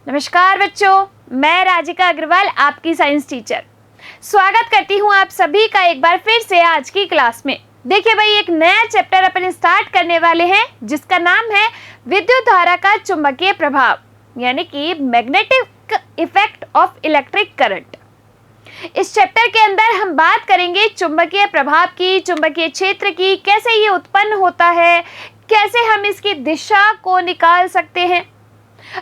नमस्कार बच्चों, मैं राजिका अग्रवाल आपकी साइंस टीचर स्वागत करती हूँ आप सभी का एक बार फिर से आज की क्लास में। देखिए भाई, एक नया चैप्टर अपन स्टार्ट करने वाले हैं जिसका नाम है विद्युत धारा का चुंबकीय प्रभाव, यानी कि magnetic effect of electric current. इस चैप्टर के अंदर हम बात करेंगे चुंबकीय प्रभाव की, चुंबकीय क्षेत्र की, कैसे ये उत्पन्न होता है, कैसे हम इसकी दिशा को निकाल सकते हैं।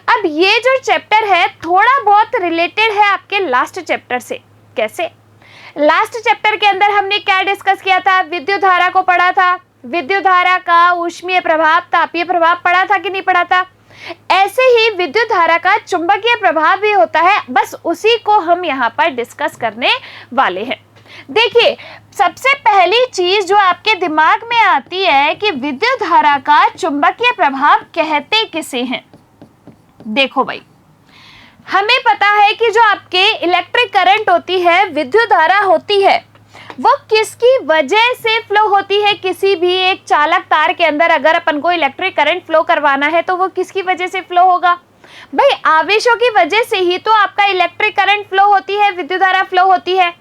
अब ये जो चैप्टर है थोड़ा बहुत रिलेटेड है आपके लास्ट चैप्टर से। कैसे? लास्ट चैप्टर के अंदर हमने क्या डिस्कस किया था? विद्युत धारा को पढ़ा था, विद्युत धारा का ऊष्मीय प्रभाव, तापीय प्रभाव पढ़ा था कि नहीं पढ़ा था? ऐसे ही विद्युत धारा का चुंबकीय प्रभाव भी होता है, बस उसी को हम यहाँ पर डिस्कस करने वाले हैं। देखिए, सबसे पहली चीज जो आपके दिमाग में आती है कि विद्युत धारा का चुंबकीय प्रभाव कहते किसे हैं। देखो भाई, हमें पता है कि जो आपके इलेक्ट्रिक करंट होती है, विद्युत धारा होती है, वो किसकी वजह से फ्लो होती है। किसी भी एक चालक तार के अंदर अगर अपन को इलेक्ट्रिक करंट फ्लो करवाना है तो वो किसकी वजह से फ्लो होगा? भाई, आवेशों की वजह से ही तो आपका इलेक्ट्रिक करंट फ्लो होती है, विद्युत धारा फ्लो होती है।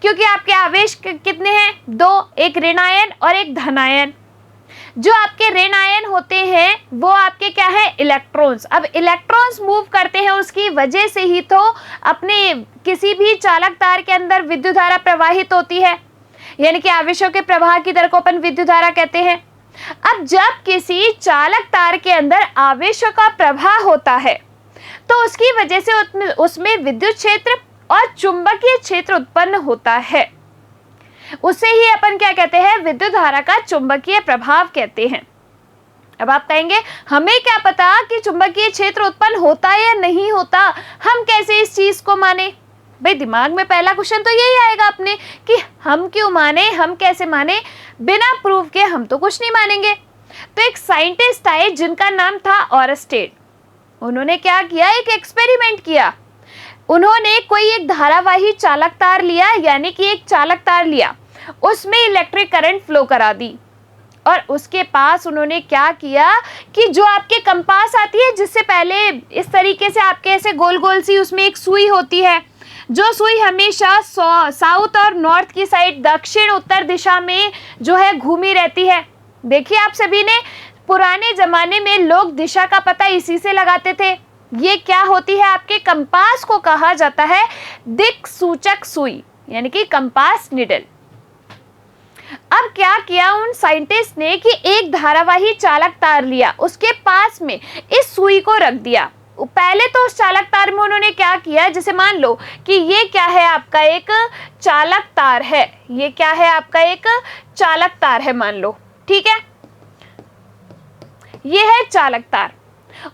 क्योंकि आपके आवेश कितने हैं? दो, एक ऋण आयन और एक धन आयन। जो आपके ऋण आयन होते हैं वो आपके क्या है? इलेक्ट्रॉन्स। अब इलेक्ट्रॉन्स मूव करते हैं, उसकी वजह से ही तो अपने किसी भी चालक तार के अंदर विद्युत धारा प्रवाहित होती है, यानी कि आवेशों के प्रवाह की दर को अपन विद्युत धारा कहते हैं। अब जब किसी चालक तार के अंदर आवेशों का प्रवाह होता है तो उसकी वजह से उसमें विद्युत क्षेत्र और चुंबकीय क्षेत्र उत्पन्न होता है। उसे ही अपन क्या कहते हैं? विद्युत धारा का चुंबकीय प्रभाव कहते हैं। अब आप कहेंगे हमें क्या पता कि चुंबकीय क्षेत्र उत्पन्न होता है या नहीं होता, हम कैसे इस चीज को माने? भाई, दिमाग में पहला क्वेश्चन तो यही आएगा अपने कि हम क्यों माने, हम कैसे माने? बिना प्रूफ के हम तो कुछ नहीं मानेंगे। तो एक साइंटिस्ट आए जिनका नाम था ऑरस्टेड। उन्होंने क्या किया? एक एक्सपेरिमेंट किया। उन्होंने कोई एक धारावाही चालक तार लिया, यानी कि एक चालक तार लिया, उसमें इलेक्ट्रिक करंट फ्लो करा दी और उसके पास उन्होंने क्या किया कि जो आपके कंपास आती है, जिससे पहले इस तरीके से आपके ऐसे गोल गोल सी उसमें एक सुई होती है, जो सुई हमेशा साउथ और नॉर्थ की साइड, दक्षिण उत्तर दिशा में जो है घूमी रहती है। देखिए, आप सभी ने पुराने जमाने में लोग दिशा का पता इसी से लगाते थे। ये क्या होती है? आपके कंपास को कहा जाता है दिक् सूचक सुई, यानी कि कंपास निडल। अब क्या किया उन साइंटिस्ट ने कि एक धारावाही चालक तार लिया, उसके पास में इस सुई को रख दिया। पहले तो उस चालक तार में उन्होंने क्या किया, जैसे मान लो कि ये क्या है? आपका एक चालक तार है। ये क्या है? आपका एक चालक तार है, मान लो, ठीक है। ये है चालक तार।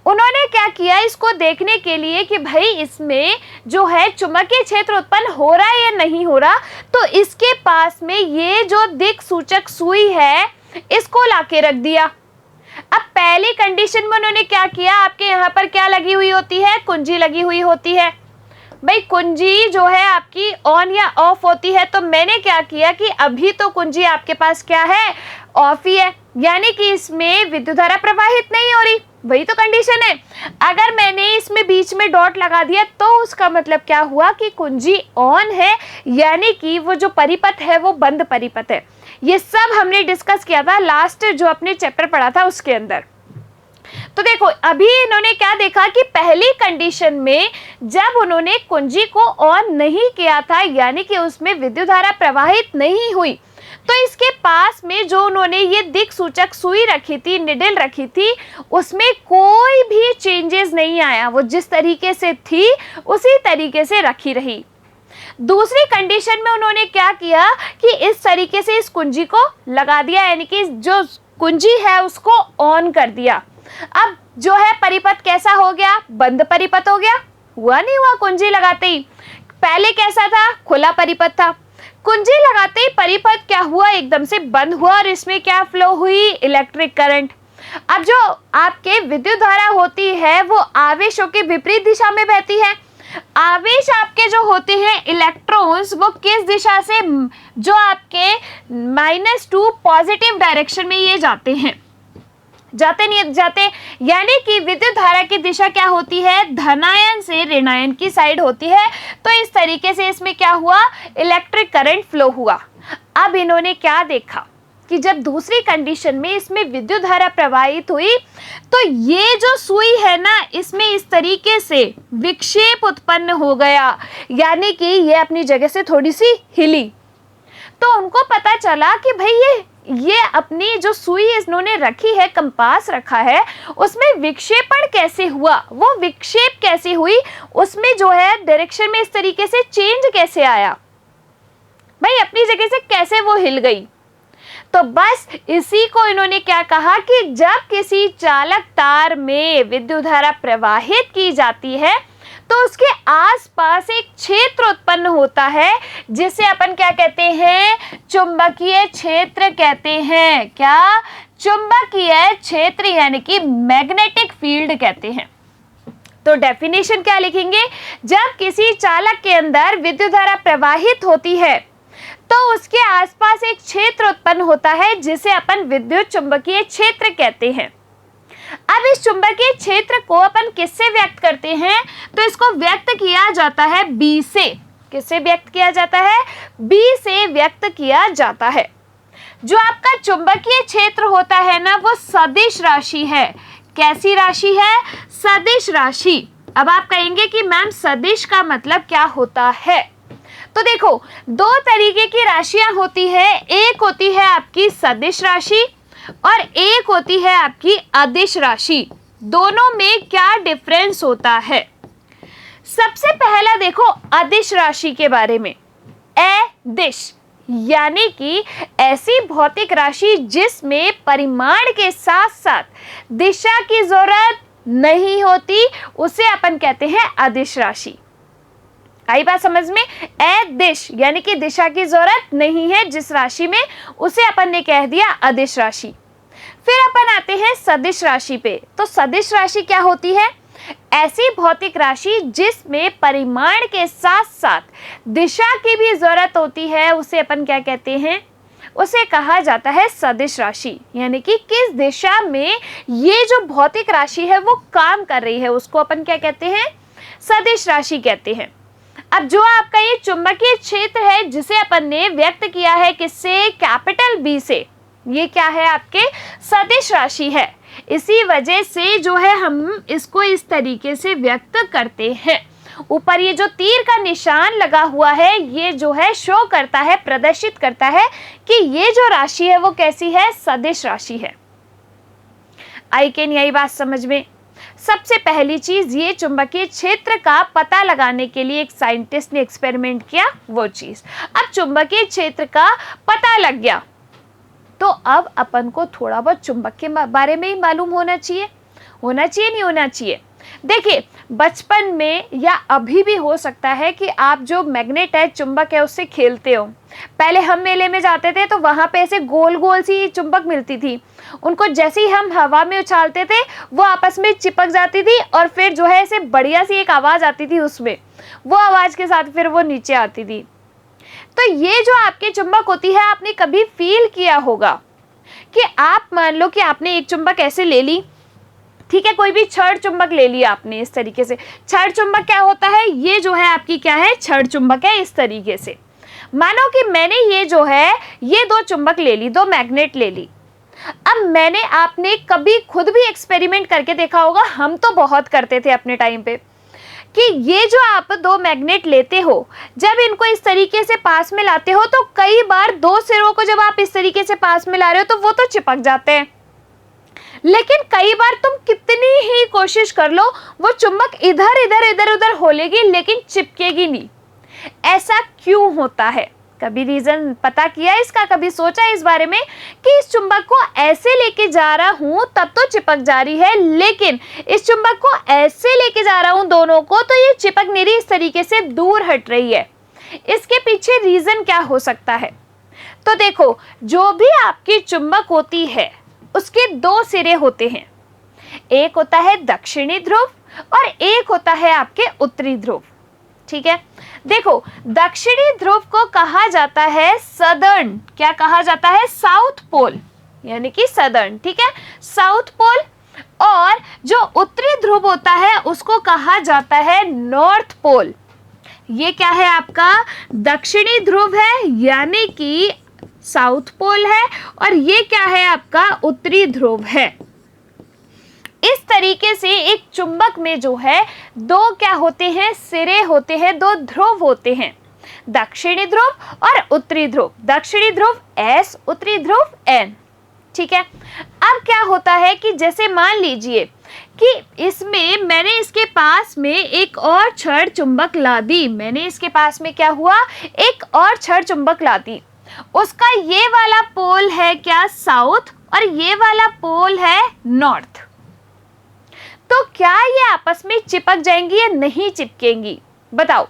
उन्होंने क्या किया, इसको देखने के लिए कि भाई इसमें जो है चुंबकीय क्षेत्र उत्पन्न हो रहा है या नहीं हो रहा, तो इसके पास में ये जो दिक् सूचक सुई है इसको लाके रख दिया। अब पहली कंडीशन में उन्होंने क्या किया, आपके यहाँ पर क्या लगी हुई होती है? कुंजी लगी हुई होती है। भाई, कुंजी जो है आपकी ऑन या ऑफ होती है, तो मैंने क्या किया कि अभी तो कुंजी आपके पास क्या है? ऑफ ही है, यानी कि इसमें विद्युत धारा प्रवाहित नहीं हो रही। वही तो कंडीशन है। अगर मैंने इसमें बीच में डॉट लगा दिया तो उसका मतलब क्या हुआ कि कुंजी ऑन है, यानी कि वो जो परिपथ है वो बंद परिपथ है। ये सब हमने डिस्कस किया था लास्ट जो अपने चैप्टर पढ़ा था उसके अंदर। तो देखो, अभी इन्होंने क्या देखा कि पहली कंडीशन में जब उन्होंने कुंजी को ऑन नहीं किया था, यानी कि उसमें विद्युत धारा प्रवाहित नहीं हुई, तो इसके पास में जो उन्होंने ये दिक् सूचक सुई रखी थी, निडल रखी थी, उसमें कोई भी चेंजेस नहीं आया। वो जिस तरीके से थी उसी तरीके से रखी रही। दूसरी कंडीशन में उन्होंने क्या किया कि इस तरीके से इस कुंजी को लगा दिया, यानी कि जो कुंजी है उसको ऑन कर दिया। अब जो है परिपथ कैसा हो गया? बंद परिपथ हो गया। हुआ नहीं हुआ कुंजी लगाते ही? पहले कैसा था? खुला परिपथ था। कुंजी लगाते ही परिपथ क्या हुआ? एकदम से बंद हुआ और इसमें क्या फ्लो हुई? Electric current. अब जो आपके विद्युत धारा होती है वो आवेशों के विपरीत दिशा में बहती है। आवेश आपके जो होते हैं इलेक्ट्रॉन्स, वो किस दिशा से? जो आपके -2 पॉजिटिव डायरेक्शन में ये जाते हैं। जाते नहीं जाते, यानी कि विद्युत धारा की दिशा क्या होती है, धनायन से ऋणायन की साइड होती है। तो इस तरीके से इसमें क्या हुआ, इलेक्ट्रिक करंट फ्लो हुआ। अब इन्होंने क्या देखा कि जब दूसरी कंडीशन में इसमें विद्युत धारा प्रवाहित हुई तो ये जो सुई है ना, इसमें इस तरीके से विक्षेप उत्पन्न हो गया, यानी कि ये अपनी जगह से थोड़ी सी हिली। तो उनको पता चला कि भाई ये अपनी जो सुई इन्होंने रखी है, कंपास रखा है, उसमें विक्षेपण कैसे हुआ, वो विक्षेप कैसे हुई, उसमें जो है डायरेक्शन में इस तरीके से चेंज कैसे आया, भाई अपनी जगह से कैसे वो हिल गई। तो बस इसी को इन्होंने क्या कहा कि जब किसी चालक तार में विद्युत धारा प्रवाहित की जाती है तो उसके आसपास एक क्षेत्र उत्पन्न होता है जिसे अपन क्या कहते हैं, चुंबकीय क्षेत्र कहते हैं। क्या, चुंबकीय क्षेत्र, यानी कि मैग्नेटिक फील्ड कहते हैं। तो डेफिनेशन क्या लिखेंगे, जब किसी चालक के अंदर विद्युत धारा प्रवाहित होती है तो उसके आसपास एक क्षेत्र उत्पन्न होता है जिसे अपन विद्युत चुंबकीय क्षेत्र कहते हैं। अब इस चुंबकीय क्षेत्र को अपन किससे व्यक्त करते हैं, तो इसको व्यक्त किया जाता है बी से। किससे व्यक्त किया जाता है, बी से व्यक्त किया जाता है। जो आपका चुंबकीय क्षेत्र होता है ना, वो सदिश राशि है। कैसी राशि है, सदिश राशि। अब आप कहेंगे कि मैम सदिश का मतलब क्या होता है, तो देखो दो तरीके की राशियां होती है, एक होती है आपकी सदिश राशि और एक होती है आपकी अदिश राशि। दोनों में क्या डिफरेंस होता है, सबसे पहला देखो अदिश राशि के बारे में। अदिश यानी कि ऐसी भौतिक राशि जिसमें परिमाण के साथ साथ दिशा की जरूरत नहीं होती, उसे अपन कहते हैं अदिश राशि। आई बात समझ में, अदिश यानी कि दिशा की जरूरत नहीं है जिस राशि में, उसे अपन ने कह दिया अदिश राशि। फिर अपन आते हैं सदिश राशि पे। तो सदिश राशि क्या होती है, ऐसी भौतिक राशि जिसमें परिमाण के साथ साथ दिशा की भी जरूरत होती है, उसे अपन क्या कहते हैं, उसे कहा जाता है सदिश राशि। यानी कि किस दिशा में ये जो भौतिक राशि है वो काम कर रही है, उसको अपन क्या कहते हैं, सदिश राशि कहते हैं। अब जो आपका ये चुंबकीय क्षेत्र है जिसे अपन ने व्यक्त किया है किससे, कैपिटल बी से, ये क्या है आपके सदिश राशि है। इसी वजह से जो है हम इसको इस तरीके से व्यक्त करते हैं। ऊपर ये जो तीर का निशान लगा हुआ है, ये जो है शो करता है, प्रदर्शित करता है कि ये जो राशि है वो कैसी है, सदिश राशि है। आई कैन, यही बात समझ में। सबसे पहली चीज, ये चुंबकीय क्षेत्र का पता लगाने के लिए एक साइंटिस्ट ने एक्सपेरिमेंट किया, वो चीज। अब चुंबकीय क्षेत्र का पता लग गया तो अब अपन को थोड़ा बहुत चुंबक के बारे में ही मालूम होना चाहिए नहीं होना चाहिए। देखिए बचपन में या अभी भी हो सकता है कि आप जो मैग्नेट है, चुंबक है, उससे खेलते हो। पहले हम मेले में जाते थे तो वहाँ पे ऐसे गोल गोल सी चुंबक मिलती थी, उनको जैसे ही हम हवा में उछालते थे वो आपस में चिपक जाती थी और फिर जो है ऐसे बढ़िया सी एक आवाज़ आती थी, उसमें वो आवाज़ के साथ फिर वो नीचे आती थी। तो ये जो आपकी चुंबक होती है, आपने कभी फील किया होगा कि आप मान लो कि आपने एक चुंबक ऐसे ले ली, ठीक है, कोई भी छड़ चुंबक ले लिया आपने इस तरीके से। छड़ चुंबक क्या होता है, ये जो है आपकी क्या है, छड़ चुंबक है। इस तरीके से मानो कि मैंने ये जो है ये दो चुंबक ले ली, दो मैग्नेट ले ली। अब मैंने, आपने कभी खुद भी एक्सपेरिमेंट करके देखा होगा, हम तो बहुत करते थे अपने टाइम पे, कि ये जो आप दो मैग्नेट लेते हो, जब इनको इस तरीके से पास में लाते हो तो कई बार दो सिरों को जब आप इस तरीके से पास में ला रहे हो तो वो तो चिपक जाते हैं, लेकिन कई बार तुम कितनी ही कोशिश कर लो वो चुंबक इधर इधर इधर उधर होलेगी लेकिन चिपकेगी नहीं। ऐसा क्यों होता है, कभी रीजन पता किया इसका, कभी सोचा इस बारे में कि इस चुंबक को ऐसे लेके जा रहा हूं तब तो चिपक जा रही है, लेकिन इस चुंबक को ऐसे लेके जा रहा हूं दोनों को तो ये चिपक नहीं रही, इस तरीके से दूर हट रही है। इसके पीछे रीजन क्या हो सकता है, तो देखो जो भी आपकी चुंबक होती है उसके दो सिरे होते हैं, एक होता है दक्षिणी ध्रुव और एक होता है आपके उत्तरी ध्रुव। ठीक है, देखो दक्षिणी ध्रुव को कहा जाता है सदर्न, क्या कहा जाता है, साउथ पोल, यानी कि सदर्न, ठीक है, साउथ पोल। और जो उत्तरी ध्रुव होता है उसको कहा जाता है नॉर्थ पोल। ये क्या है आपका दक्षिणी ध्रुव है, यानी कि साउथ पोल है, और ये क्या है आपका उत्तरी ध्रुव है। इस तरीके से एक चुंबक में जो है दो क्या होते हैं, सिरे होते हैं, दो ध्रुव होते हैं, दक्षिणी ध्रुव और उत्तरी ध्रुव। दक्षिणी ध्रुव S, उत्तरी ध्रुव N, ठीक है। अब क्या होता है कि जैसे मान लीजिए कि इसमें मैंने इसके पास में एक और छड़ चुंबक ला दी, मैंने इसके पास में क्या हुआ, एक और छड़ चुंबक ला दी। उसका ये वाला पोल है क्या, साउथ, और ये वाला पोल है नॉर्थ। तो क्या ये आपस में चिपक जाएंगी या नहीं चिपकेंगी, बताओ।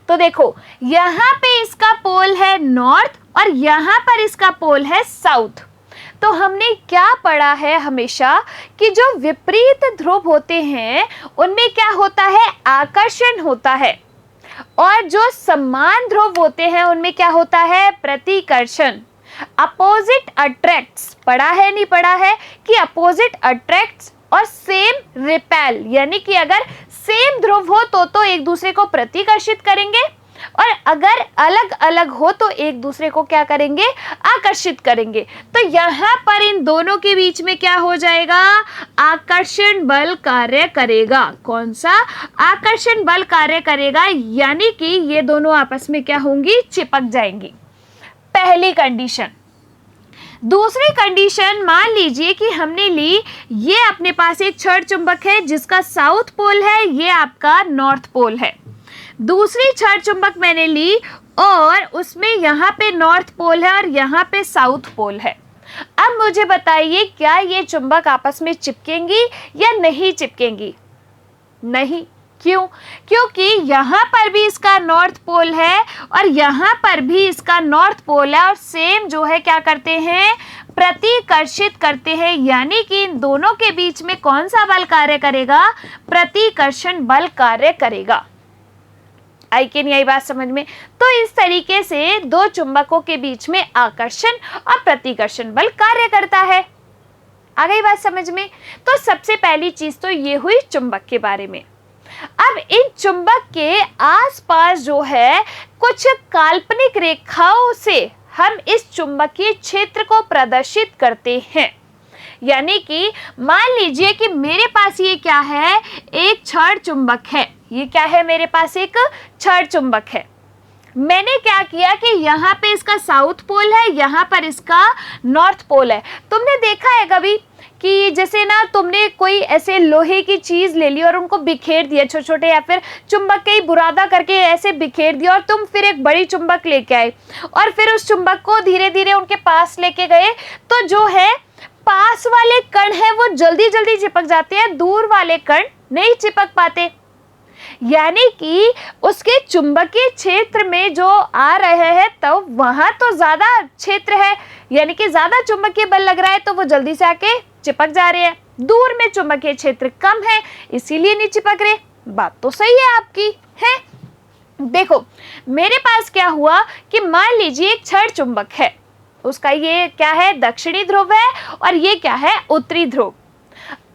तो देखो यहाँ पे इसका पोल है नॉर्थ और यहाँ पर इसका पोल है साउथ। तो हमने क्या पढ़ा है हमेशा कि जो विपरीत ध्रुव होते हैं उनमें क्या होता है, आकर्षण होता है, और जो समान ध्रुव होते हैं उनमें क्या होता है, प्रतिकर्षण। अपोजिट अट्रैक्ट्स, पढ़ा है नहीं पढ़ा है कि अपोजिट अट्रैक्ट्स और सेम रिपेल, यानी कि अगर सेम ध्रुव हो तो एक दूसरे को प्रतिकर्षित करेंगे, और अगर अलग अलग हो तो एक दूसरे को क्या करेंगे, आकर्षित करेंगे। तो यहाँ पर इन दोनों के बीच में क्या हो जाएगा, आकर्षण बल कार्य करेगा। कौन सा, आकर्षण बल कार्य करेगा, यानी कि ये दोनों आपस में क्या होंगी, चिपक जाएंगी। पहली कंडीशन। दूसरी कंडीशन, मान लीजिए कि हमने ली, ये अपने पास एक छड़ चुंबक है जिसका साउथ पोल है, ये आपका नॉर्थ पोल है। दूसरी छड़ चुंबक मैंने ली और उसमें यहाँ पे नॉर्थ पोल है और यहाँ पे साउथ पोल है। अब मुझे बताइए क्या ये चुंबक आपस में चिपकेंगी या नहीं चिपकेंगी? नहीं। क्यों? क्योंकि यहाँ पर भी इसका नॉर्थ पोल है और यहाँ पर भी इसका नॉर्थ पोल है, और सेम जो है क्या करते हैं, प्रतिकर्षित करते हैं, यानी कि इन दोनों के बीच में कौन सा बल कार्य करेगा, प्रतिकर्षण बल कार्य करेगा। आई कि नहीं आई बात समझ में? तो इस तरीके से दो चुंबकों के बीच में आकर्षण और प्रतिकर्षण बल कार्य करता है। आ गई बात समझ में? तो सबसे पहली चीज तो ये हुई चुंबक के बारे में। अब इन चुंबक के आसपास जो है कुछ काल्पनिक रेखाओं से हम इस चुंबकीय क्षेत्र को प्रदर्शित करते हैं। यानी कि मान लीजिए कि मेरे पास ये क्या है, एक छड़ चुंबक है। ये क्या है, मेरे पास एक छड़ चुंबक है। मैंने क्या किया कि यहाँ पे इसका साउथ पोल है, यहाँ पर इसका नॉर्थ पोल है। तुमने देखा है कभी कि जैसे ना तुमने कोई ऐसे लोहे की चीज ले ली और उनको बिखेर दिया छोटे छोटे, या फिर चुंबक के ही बुरादा करके ऐसे बिखेर दिया, और तुम फिर एक बड़ी चुंबक लेके आए और फिर उस चुंबक को धीरे धीरे उनके पास लेके गए, तो जो है पास वाले कण है वो जल्दी जल्दी चिपक जाते हैं, दूर वाले कण नहीं चिपक पाते। यानी कि उसके चुंबकीय क्षेत्र में जो आ रहे हैं तो वहां तो ज्यादा क्षेत्र है, यानी कि ज्यादा चुंबकीय बल लग रहा है, तो वो जल्दी से आके चिपक जा रहे हैं। दूर में चुंबकीय क्षेत्र कम है, इसीलिए नहीं चिपक रहे। बात तो सही है आपकी, है? देखो मेरे पास क्या हुआ कि मान लीजिए एक छड़ चुंबक है, उसका ये क्या है, दक्षिणी ध्रुव है, और ये क्या है, उत्तरी ध्रुव।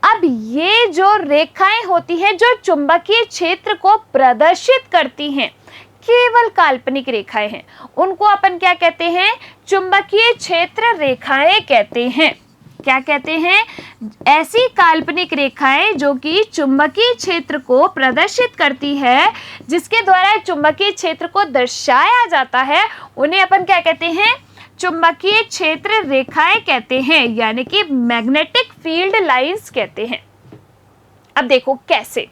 अब ये जो रेखाएं होती हैं जो चुंबकीय क्षेत्र को प्रदर्शित करती हैं, केवल काल्पनिक रेखाएं हैं, उनको अपन क्या कहते हैं, चुंबकीय क्षेत्र रेखाएं कहते हैं। क्या कहते हैं? ऐसी काल्पनिक रेखाएं जो कि चुंबकीय क्षेत्र को प्रदर्शित करती है, जिसके द्वारा चुंबकीय क्षेत्र को दर्शाया जाता है, उन्हें अपन क्या कहते हैं, चुंबकीय क्षेत्र रेखाएं कहते हैं, यानी कि मैग्नेटिक फील्ड लाइंस कहते हैं। अब देखो कैसे,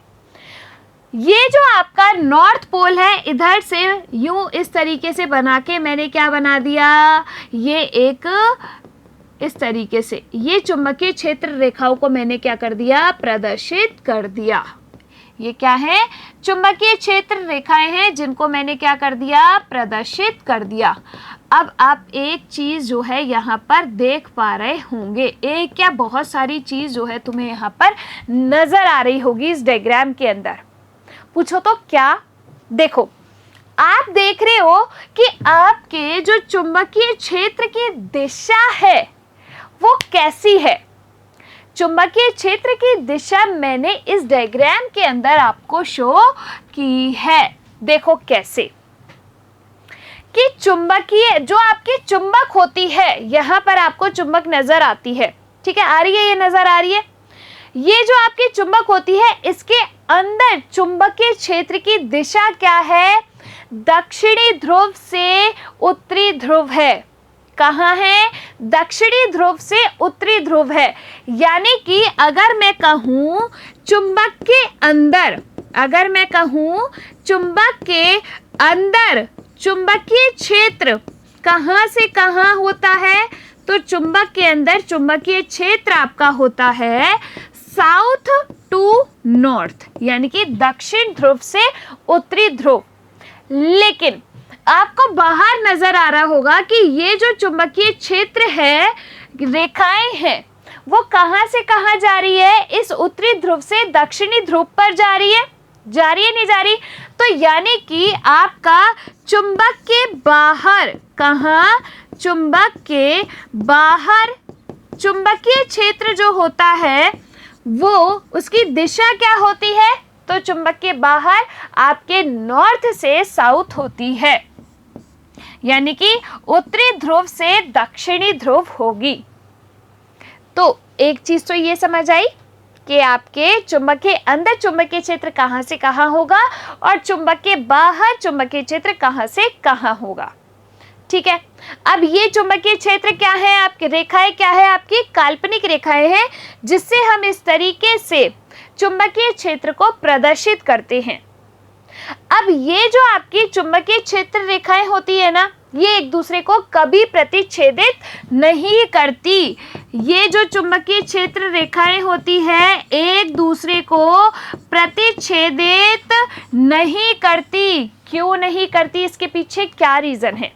ये जो आपका नॉर्थ पोल है, इधर से यूं इस तरीके से बना के मैंने क्या बना दिया, ये एक इस तरीके से ये चुंबकीय क्षेत्र रेखाओं को मैंने क्या कर दिया, प्रदर्शित कर दिया। ये क्या है, चुंबकीय क्षेत्र रेखाएं हैं जिनको मैंने क्या कर दिया, प्रदर्शित कर दिया। अब आप एक चीज जो है यहाँ पर देख पा रहे होंगे, एक क्या बहुत सारी चीज जो है तुम्हें यहाँ पर नजर आ रही होगी इस डायग्राम के अंदर। पूछो तो क्या? देखो आप देख रहे हो कि आपके जो चुंबकीय क्षेत्र की दिशा है वो कैसी है? चुंबकीय क्षेत्र की दिशा मैंने इस डायग्राम के अंदर आपको शो की है। देखो कैसे कि चुंबकीय जो आपकी चुंबक होती है, यहां पर आपको चुंबक नजर आती है, ठीक है, आ रही है, ये नजर आ रही है। ये जो आपकी चुंबक होती है, इसके अंदर चुंबकीय क्षेत्र की दिशा क्या है? दक्षिणी ध्रुव से उत्तरी ध्रुव है। कहाँ है? दक्षिणी ध्रुव से उत्तरी ध्रुव है। यानी कि अगर मैं कहूँ चुंबक के अंदर, अगर मैं कहूँ चुंबक के अंदर चुंबकीय क्षेत्र कहाँ से कहाँ होता है, तो चुंबक के अंदर चुंबकीय क्षेत्र आपका होता है साउथ टू नॉर्थ, यानी कि दक्षिण ध्रुव से उत्तरी ध्रुव। लेकिन आपको बाहर नजर आ रहा होगा कि ये जो चुंबकीय क्षेत्र है, रेखाएं हैं, वो कहां से कहां जा रही है? इस उत्तरी ध्रुव से दक्षिणी ध्रुव पर जा रही है। जा रही है, नहीं जा रही? तो यानी कि आपका चुंबक के बाहर, कहां? चुंबक के बाहर चुंबकीय क्षेत्र जो होता है वो उसकी दिशा क्या होती है? तो चुंबक के बाहर आपके नॉर्थ से साउथ होती है, यानी कि उत्तरी ध्रुव से दक्षिणी ध्रुव होगी। तो एक चीज तो ये समझ आई कि आपके चुंबक के अंदर चुंबकीय क्षेत्र कहां से कहां होगा और चुंबक के बाहर चुंबकीय क्षेत्र कहां से कहां होगा। ठीक है, अब ये चुंबकीय क्षेत्र क्या है? आपकी रेखाएं क्या है? आपकी काल्पनिक रेखाएं हैं, जिससे हम इस तरीके से चुंबकीय क्षेत्र को प्रदर्शित करते हैं। अब ये जो आपकी चुंबकीय क्षेत्र रेखाएं होती है ना, ये एक दूसरे को कभी प्रतिच्छेदित नहीं करती। ये जो चुंबकीय क्षेत्र रेखाएं होती है, एक दूसरे को प्रतिच्छेदित नहीं करती। क्यों नहीं करती? इसके पीछे क्या रीजन है?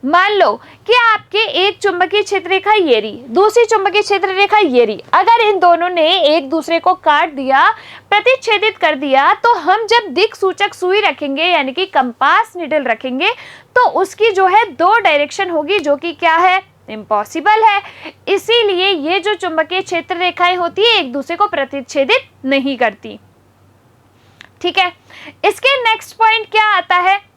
मान लो कि आपके एक चुंबकीय क्षेत्र रेखा ये रही, दूसरी चुंबकीय क्षेत्र रेखा ये रही। अगर इन दोनों ने एक दूसरे को काट दिया, प्रतिच्छेदित कर दिया, तो हम जब दिक सूचक सुई रखेंगे, यानी कि कंपास निडल रखेंगे, तो उसकी जो है दो डायरेक्शन होगी, जो कि क्या है? इम्पॉसिबल है। इसीलिए ये जो चुंबकीय क्षेत्र रेखाएं होती है, एक दूसरे को प्रतिच्छेदित नहीं करती। ठीक है, इसके नेक्स्ट पॉइंट क्या आता है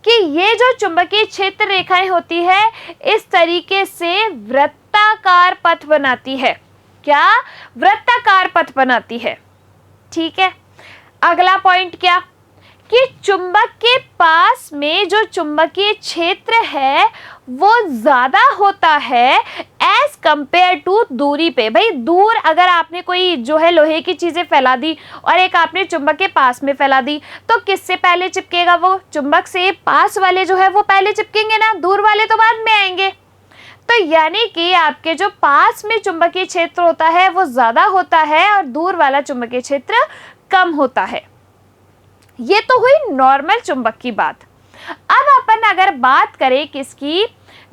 कि ये जो चुंबकीय क्षेत्र रेखाएं होती है, इस तरीके से वृत्ताकार पथ बनाती है। क्या? वृत्ताकार पथ बनाती है। ठीक है, अगला पॉइंट क्या कि चुंबक के पास में जो चुंबकीय क्षेत्र है वो ज्यादा होता है एज कंपेयर टू दूरी पे। भाई दूर अगर आपने कोई जो है लोहे की चीजें फैला दी और एक आपने चुंबक के पास में फैला दी, तो किससे पहले चिपकेगा? वो चुंबक से पास वाले जो है वो पहले चिपकेंगे ना, दूर वाले तो बाद में आएंगे। तो यानी कि आपके जो पास में चुंबकीय क्षेत्र होता है वो ज्यादा होता है और दूर वाला चुंबकीय क्षेत्र कम होता है। ये तो हुई नॉर्मल चुंबक की बात। अब अपन अगर बात करें किसकी?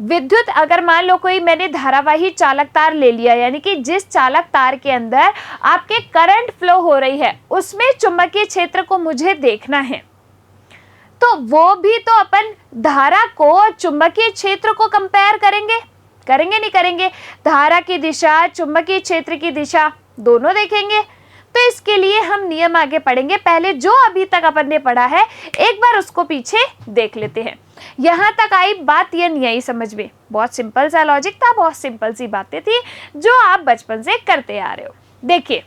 विद्युत, अगर मान लो कोई मैंने धारावाही चालक तार ले लिया, यानी कि जिस चालक तार के अंदर आपके करंट फ्लो हो रही है, उसमें चुंबकीय क्षेत्र को मुझे देखना है, तो वो भी तो अपन धारा को चुंबकीय क्षेत्र को कंपेयर करेंगे? करेंगे नहीं करेंगे? धारा की दिशा, चुंबकीय क्षेत्र की दिशा दोनों देखेंगे। तो इसके लिए हम नियम आगे पढ़ेंगे। पहले जो अभी तक अपन ने पढ़ा है एक बार उसको पीछे देख लेते हैं। यहां तक आई बात या नहीं आई समझ में? बहुत सिंपल सा लॉजिक था, बहुत सिंपल सी बातें थी जो आप बचपन से करते आ रहे हो। देखिए,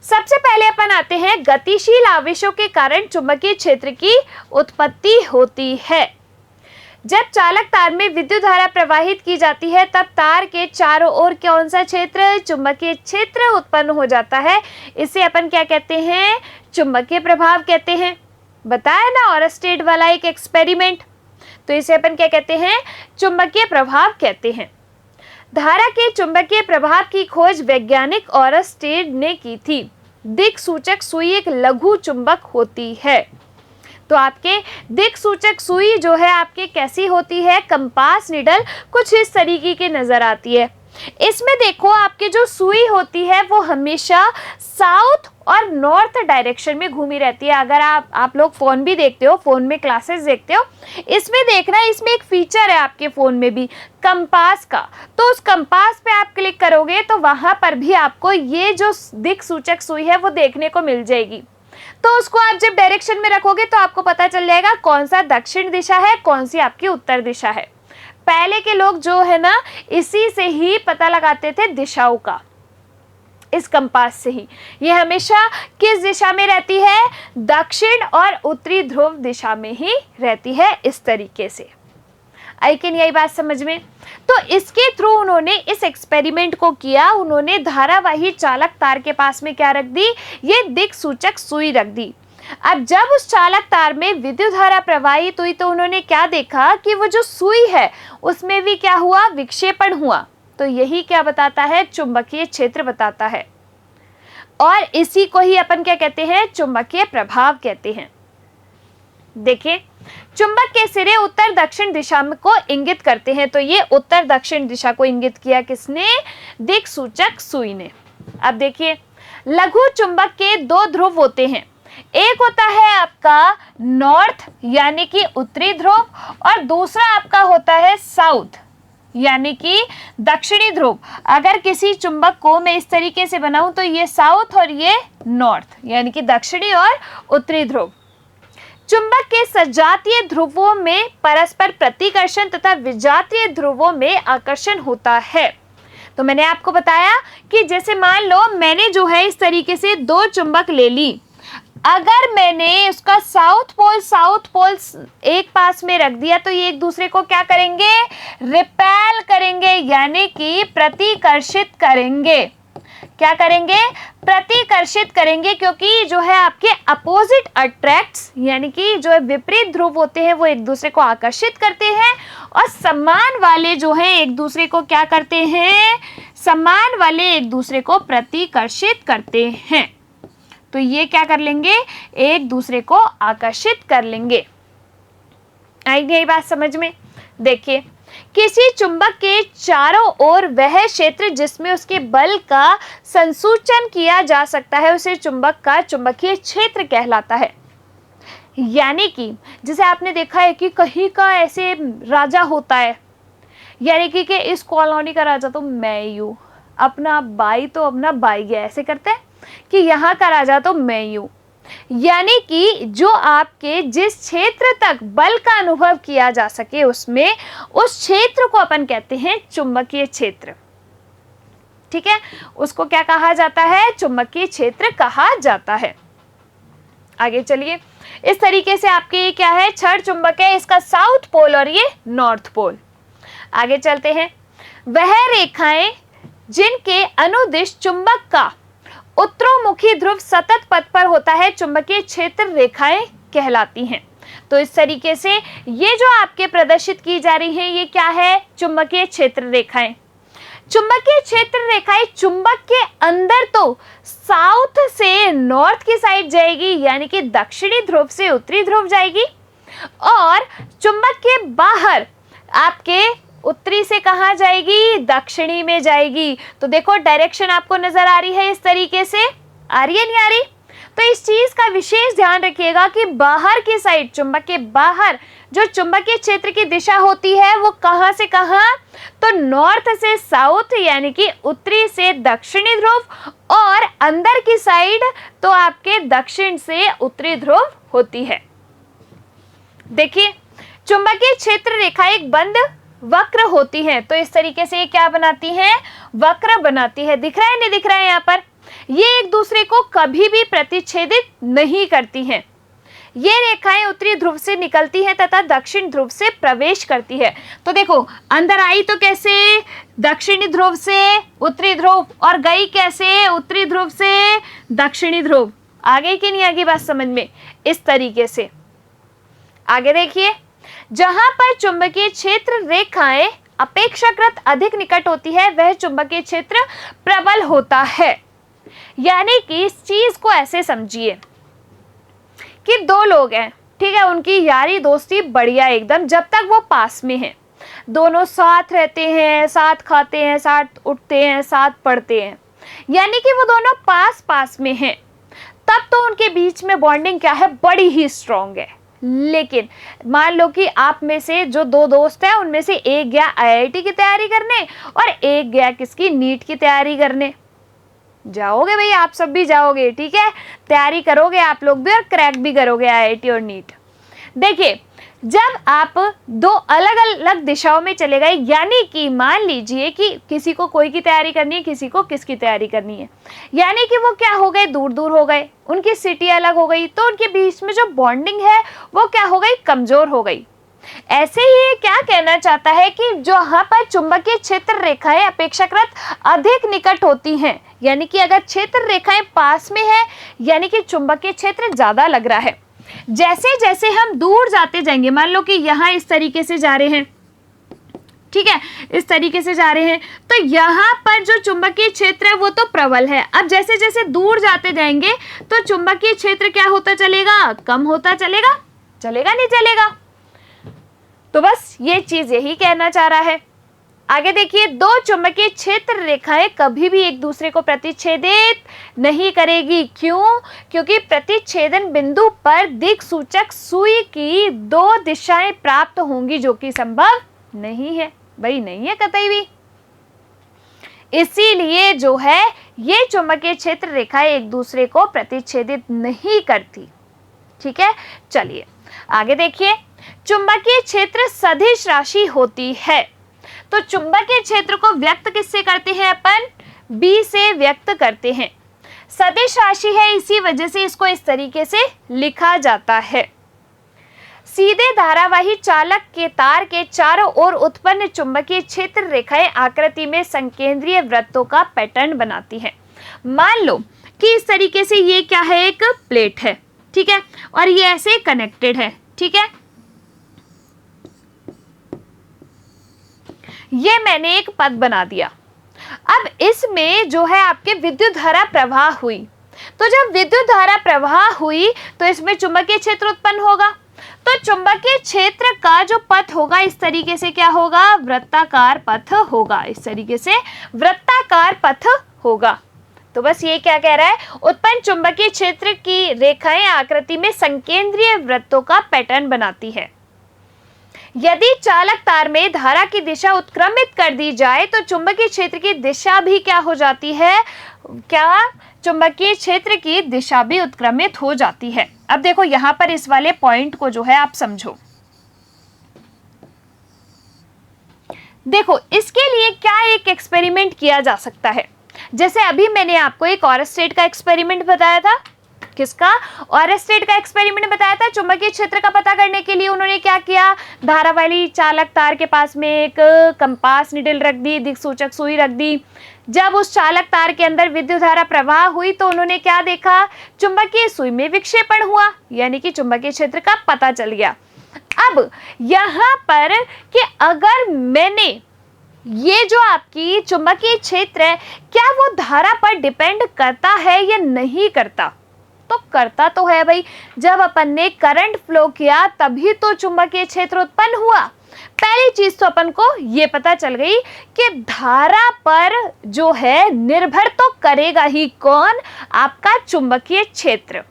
सबसे पहले अपन आते हैं, गतिशील आवेशों के कारण चुंबकीय क्षेत्र की उत्पत्ति होती है। जब चालक तार में विद्युत धारा प्रवाहित की जाती है, तब तार के चारों ओर कौन सा क्षेत्र? चुंबकीय क्षेत्र उत्पन्न हो जाता है। इसे अपन क्या कहते हैं? चुंबकीय प्रभाव कहते हैं। बताया ना ऑरस्टेड वाला एक एक्सपेरिमेंट, तो इसे अपन क्या कहते हैं? चुंबकीय प्रभाव कहते हैं। धारा के चुंबकीय प्रभाव की खोज वैज्ञानिक ऑरस्टेड ने की थी। दिक सूचक सुई एक लघु चुंबक होती है। तो आपके दिक सूचक सुई जो है आपके कैसी होती है? कंपास निडल कुछ इस तरीके की नजर आती है। इसमें देखो आपकी जो सुई होती है वो हमेशा साउथ और नॉर्थ डायरेक्शन में घूमी रहती है। अगर आप लोग फोन भी देखते हो, फोन में क्लासेस देखते हो, इसमें देखना, इसमें एक फीचर है आपके फोन में भी कंपास का। तो उस कंपास पे आप क्लिक करोगे तो वहां पर भी आपको ये जो दिक सूचक सुई है वो देखने को मिल जाएगी। तो उसको आप जब डायरेक्शन में रखोगे तो आपको पता चल जाएगा कौन सा दक्षिण दिशा है, कौन सी आपकी उत्तर दिशा है। पहले के लोग जो है ना, इसी से ही पता लगाते थे दिशाओं का, इस कंपास से ही। ये हमेशा किस दिशा में रहती है? दक्षिण और उत्तरी ध्रुव दिशा में ही रहती है, इस तरीके से। आई कि नहीं आई बात समझ में? तो इसके थ्रू उन्होंने इस एक्सपेरिमेंट को किया। उन्होंने धारावाही चालक तार के पास में क्या रख दी? ये दिक सूचक सुई रख दी। अब जब उस चालक तार में विद्युत धारा प्रवाहित हुई तो उन्होंने क्या देखा कि वो जो सुई है उसमें भी क्या हुआ? विक्षेपण हुआ। तो यही क्या बताता है? चुंबकीय क्षेत्र बताता है। और इसी को ही अपन क्या कहते हैं? चुंबकीय प्रभाव कहते हैं। देखिए, चुंबक के सिरे उत्तर दक्षिण दिशा को इंगित करते हैं। तो ये उत्तर दक्षिण दिशा को इंगित किया किसने? दिक सूचक सुई ने। अब देखिए, लघु चुंबक के दो ध्रुव होते हैं। एक होता है आपका नॉर्थ यानी कि उत्तरी ध्रुव, और दूसरा आपका होता है साउथ यानी कि दक्षिणी ध्रुव। अगर किसी चुंबक को मैं इस तरीके से बनाऊं तो ये साउथ और ये नॉर्थ यानी कि दक्षिणी और उत्तरी ध्रुव। चुंबक के सजातीय ध्रुवों में परस्पर प्रतिकर्षण तथा विजातीय ध्रुवों में आकर्षण होता है। तो मैंने आपको बताया कि जैसे मान लो मैंने जो है इस तरीके से दो चुंबक ले ली। अगर मैंने उसका साउथ पोल एक पास में रख दिया तो ये एक दूसरे को क्या करेंगे? रिपेल करेंगे यानी कि प्रतिकर्षित करेंगे। क्या करेंगे? प्रतिकर्षित करेंगे, क्योंकि जो है आपके अपोजिट अट्रैक्ट्स यानी कि जो विपरीत ध्रुव होते हैं वो एक दूसरे को आकर्षित करते हैं, और समान वाले जो है एक दूसरे को क्या करते हैं? समान वाले एक दूसरे को प्रतिकर्षित करते हैं। तो ये क्या कर लेंगे? एक दूसरे को आकर्षित कर लेंगे। आई नहीं बात समझ में? देखिए, किसी चुंबक के चारों ओर वह क्षेत्र जिसमें उसके बल का संसूचन किया जा सकता है उसे चुंबक का चुंबकीय क्षेत्र कहलाता है। यानी कि जैसे आपने देखा है कि कहीं का ऐसे राजा होता है, यानी कि इस कॉलोनी का राजा तो मैं ही हूँ, अपना बाई तो अपना बाई है, ऐसे करते हैं कि यहाँ का राजा तो मैं ही हूँ। यानी कि जो आपके जिस क्षेत्र तक बल का अनुभव किया जा सके उसमें, उस क्षेत्र को अपन कहते हैं चुंबकीय क्षेत्र। ठीक है, उसको क्या कहा जाता है? चुंबकीय क्षेत्र कहा जाता है। आगे चलिए, इस तरीके से आपके ये क्या है? क्षण चुंबक है, इसका साउथ पोल और ये नॉर्थ पोल। आगे चलते हैं। वह रेखाएं जिनके अनुदिश चुंबक का उत्तरोमुखी ध्रुव सतत पथ पर होता है चुंबकीय क्षेत्र रेखाएं कहलाती हैं। तो इस तरीके से ये जो आपके प्रदर्शित की जा रही है ये क्या है? चुंबकीय क्षेत्र रेखाएं। चुंबकीय क्षेत्र रेखाएं चुंबक के अंदर तो साउथ से नॉर्थ की साइड जाएगी यानी कि दक्षिणी ध्रुव से उत्तरी ध्रुव जाएगी, और चुंबक के बाहर आपके उत्तरी से कहाँ जाएगी? दक्षिणी में जाएगी। तो देखो डायरेक्शन आपको नजर आ रही है, इस तरीके से आ रही है, नहीं आ रही? तो इस चीज का विशेष ध्यान रखिएगा कि बाहर की साइड, चुंबक के बाहर जो चुंबकीय क्षेत्र की दिशा होती है वो कहाँ से कहाँ? तो नॉर्थ से साउथ यानी कि उत्तरी से दक्षिणी ध्रुव, और अंदर की साइड तो आपके दक्षिण से उत्तरी ध्रुव होती है। देखिए, चुंबकीय क्षेत्र रेखा एक बंद वक्र होती है। तो इस तरीके से ये क्या बनाती है? वक्र बनाती है। दिख रहा है, नहीं दिख रहा है? यहाँ पर ये एक दूसरे को कभी भी प्रतिच्छेदित नहीं करती हैं। ये रेखाएं उत्तरी ध्रुव से निकलती हैं तथा दक्षिण ध्रुव से प्रवेश करती है। तो देखो, अंदर आई तो कैसे? दक्षिणी ध्रुव से उत्तरी ध्रुव, और गई कैसे? उत्तरी ध्रुव से दक्षिणी ध्रुव। आगे की नहीं आगे बात समझ में? इस तरीके से आगे देखिए, जहां पर चुंबकीय क्षेत्र रेखाएं अपेक्षाकृत अधिक निकट होती है वह चुंबकीय क्षेत्र प्रबल होता है। यानी कि इस चीज को ऐसे समझिए कि दो लोग हैं, ठीक है, उनकी यारी दोस्ती बढ़िया एकदम जब तक वो पास में है। दोनों साथ रहते हैं, साथ खाते हैं, साथ उठते हैं, साथ पढ़ते हैं, यानी कि वो दोनों पास पास में हैं, तब तो उनके बीच में बॉन्डिंग क्या है, बड़ी ही स्ट्रांग है। लेकिन मान लो कि आप में से जो दो दोस्त हैं उनमें से एक गया आईआईटी की तैयारी करने और एक गया किसकी, नीट की तैयारी करने। जाओगे भाई, आप सब भी जाओगे, ठीक है, तैयारी करोगे आप लोग भी और क्रैक भी करोगे आईआईटी और नीट। देखिए, जब आप दो अलग अलग दिशाओं में चले गए, यानी कि मान लीजिए कि किसी को कोई की तैयारी करनी है, किसी को किसकी तैयारी करनी है, यानी कि वो क्या हो गए, दूर दूर हो गए, उनकी सिटी अलग हो गई, तो उनके बीच में जो बॉन्डिंग है वो क्या हो गई, कमजोर हो गई। ऐसे ही ये क्या कहना चाहता है कि जो यहाँ पर चुंबकीय क्षेत्र रेखाएं अपेक्षाकृत अधिक निकट होती हैं, यानी कि अगर क्षेत्र रेखाएं पास में है यानी कि चुंबकीय क्षेत्र ज्यादा लग रहा है। जैसे जैसे हम दूर जाते जाएंगे, मान लो कि यहाँ इस तरीके से जा रहे हैं, ठीक है, इस तरीके से जा रहे हैं, तो यहाँ पर जो चुंबकीय क्षेत्र है वो तो प्रबल है। अब जैसे जैसे दूर जाते जाएंगे तो चुंबकीय क्षेत्र क्या होता चलेगा, कम होता चलेगा, चलेगा नहीं चलेगा। तो बस ये चीज यही कहना चाह रहा है। आगे देखिए, दो चुंबकीय क्षेत्र रेखाएं कभी भी एक दूसरे को प्रतिच्छेदित नहीं करेगी। क्यों? क्योंकि प्रतिच्छेदन बिंदु पर दिक्सूचक सुई की दो दिशाएं प्राप्त होंगी, जो कि संभव नहीं है। भाई नहीं है कतई भी। इसीलिए जो है ये चुंबकीय क्षेत्र रेखाएं एक दूसरे को प्रतिच्छेदित नहीं करती। ठीक है, चलिए आगे देखिए, चुंबकीय क्षेत्र सदिश राशि होती है। तो चुंबकीय क्षेत्र को व्यक्त किससे करते हैं अपन, बी से व्यक्त करते हैं। सदिश राशि है, इसी वजह से इसको इस तरीके से लिखा जाता है। सीधे धारावाही चालक के तार के चारों ओर उत्पन्न चुंबकीय क्षेत्र रेखाएं आकृति में संकेंद्रीय वृत्तों का पैटर्न बनाती हैं। मान लो कि इस तरीके से ये क्या है, एक प्लेट है, ठीक है, और ये ऐसे कनेक्टेड है, ठीक है। ये मैंने एक पथ बना दिया। अब इसमें जो है आपके विद्युत धारा प्रवाह हुई, तो जब विद्युत धारा प्रवाह हुई तो इसमें चुंबकीय क्षेत्र उत्पन्न होगा। तो चुंबकीय क्षेत्र का जो पथ होगा इस तरीके से क्या होगा, वृत्ताकार पथ होगा, इस तरीके से वृत्ताकार पथ होगा। तो बस ये क्या कह रहा है, उत्पन्न चुंबकीय क्षेत्र की रेखाएं आकृति में संकेंद्रीय वृत्तों का पैटर्न बनाती है। यदि चालक तार में धारा की दिशा उत्क्रमित कर दी जाए तो चुंबकीय क्षेत्र की दिशा भी क्या हो जाती है, क्या, चुंबकीय क्षेत्र की दिशा भी उत्क्रमित हो जाती है। अब देखो यहां पर इस वाले पॉइंट को जो है आप समझो। देखो इसके लिए क्या एक एक्सपेरिमेंट किया जा सकता है। जैसे अभी मैंने आपको एक ऑरस्टेड का एक्सपेरिमेंट बताया था। किसका, ऑरस्टेड का एक्सपेरिमेंट बताया था। चुंबकीय क्षेत्र का पता करने के लिए उन्होंने क्या किया, धारावाही चालक तार के पास में एक कंपास निडल रख दी, दिक्सूचक सुई रख दी। जब उस चालक तार के अंदर विद्युत धारा प्रवाह हुई तो उन्होंने क्या देखा, चुंबकीय सुई में विक्षेपण हुआ, यानी कि चुंबकीय क्षेत्र का पता चल गया। अब यहां पर कि अगर मैंने ये जो आपकी चुंबकीय क्षेत्र है क्या वो धारा पर डिपेंड करता है या नहीं करता, तो करता तो है भाई। जब अपन ने करंट फ्लो किया तभी तो चुंबकीय क्षेत्र उत्पन्न हुआ। पहली चीज तो अपन को ये पता चल गई कि धारा पर जो है निर्भर तो करेगा ही कौन, आपका चुंबकीय क्षेत्र।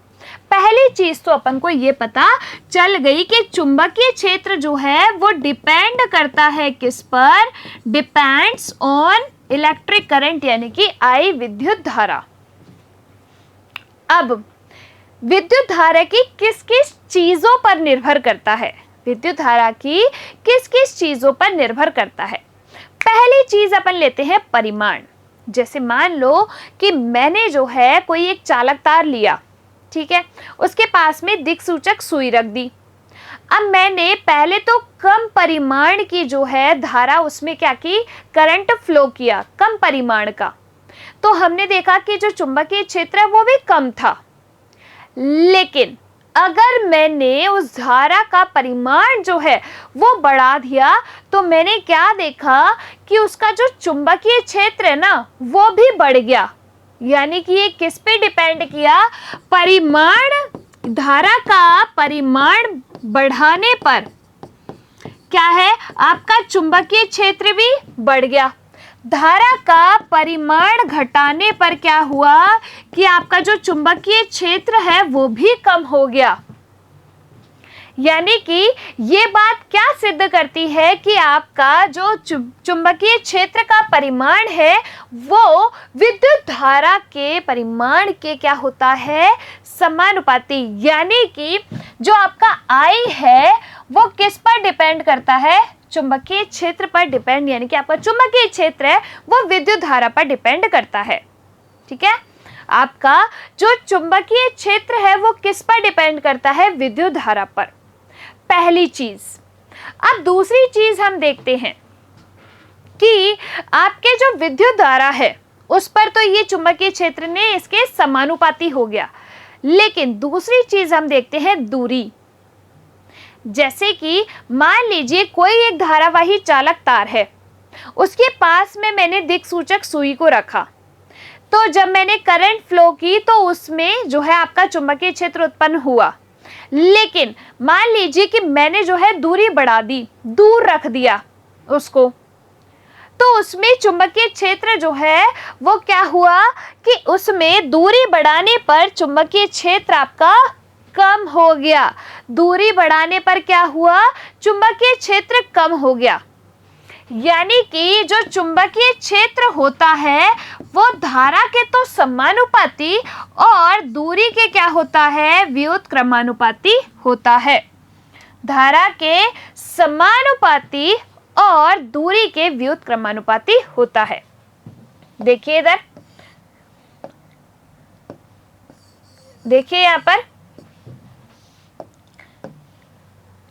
पहली चीज तो अपन को ये पता चल गई कि चुंबकीय क्षेत्र जो है वो डिपेंड करता है किस पर, डिपेंड्स ऑन इलेक्ट्रिक करंट, यानी कि आई विद्युत धारा। अब विद्युत धारा की किस किस चीजों पर निर्भर करता है, विद्युत धारा की किस किस चीजों पर निर्भर करता है। पहली चीज अपन लेते हैं परिमाण। जैसे मान लो कि मैंने जो है कोई एक चालक तार लिया, ठीक है, उसके पास में दिक्सूचक सुई रख दी। अब मैंने पहले तो कम परिमाण की जो है धारा उसमें क्या की, करंट फ्लो किया, कम परिमाण का। तो हमने देखा कि जो चुंबकीय क्षेत्र है वो भी कम था। लेकिन अगर मैंने उस धारा का परिमाण जो है वो बढ़ा दिया तो मैंने क्या देखा कि उसका जो चुंबकीय क्षेत्र है ना वो भी बढ़ गया। यानी कि ये किस पे डिपेंड किया, परिमाण, धारा का परिमाण बढ़ाने पर क्या है, आपका चुंबकीय क्षेत्र भी बढ़ गया। धारा का परिमाण घटाने पर क्या हुआ कि आपका जो चुंबकीय क्षेत्र है वो भी कम हो गया। यानी कि ये बात क्या सिद्ध करती है कि आपका जो चुंबकीय क्षेत्र का परिमाण है वो विद्युत धारा के परिमाण के क्या होता है, समानुपाती। यानी कि जो आपका I है वो किस पर डिपेंड करता है, चुंबकीय क्षेत्र पर डिपेंड, यानी कि आपका चुंबकीय क्षेत्र है वो विद्युत धारा पर डिपेंड करता है। ठीक है, आपका जो चुंबकीय क्षेत्र है वो किस पर डिपेंड करता है, विद्युत धारा पर, पहली चीज। अब दूसरी चीज हम देखते हैं कि आपके जो विद्युत धारा है उस पर तो ये चुंबकीय क्षेत्र ने इसके समानुपाती हो गया, लेकिन दूसरी चीज हम देखते हैं दूरी। जैसे कि मान लीजिए कोई एक धारावाही चालक तार है, उसके पास में मैंने दिक्सूचक सुई को रखा, तो जब मैंने करंट फ्लो की तो उसमें जो है आपका चुंबकीय क्षेत्र उत्पन्न हुआ। लेकिन मान लीजिए कि मैंने जो है दूरी बढ़ा दी, दूर रख दिया उसको, तो उसमें चुंबकीय क्षेत्र जो है वो क्या हुआ कि उसमें दूरी बढ़ाने पर चुंबकीय क्षेत्र आपका कम हो गया। दूरी बढ़ाने पर क्या हुआ, चुंबकीय क्षेत्र कम हो गया। यानी कि जो चुंबकीय क्षेत्र होता है वो धारा के तो समानुपाती और दूरी के क्या होता है, व्युत्क्रमानुपाती होता है। धारा के समानुपाती और दूरी के व्युत्क्रमानुपाती होता है। देखिए इधर, देखिए यहां पर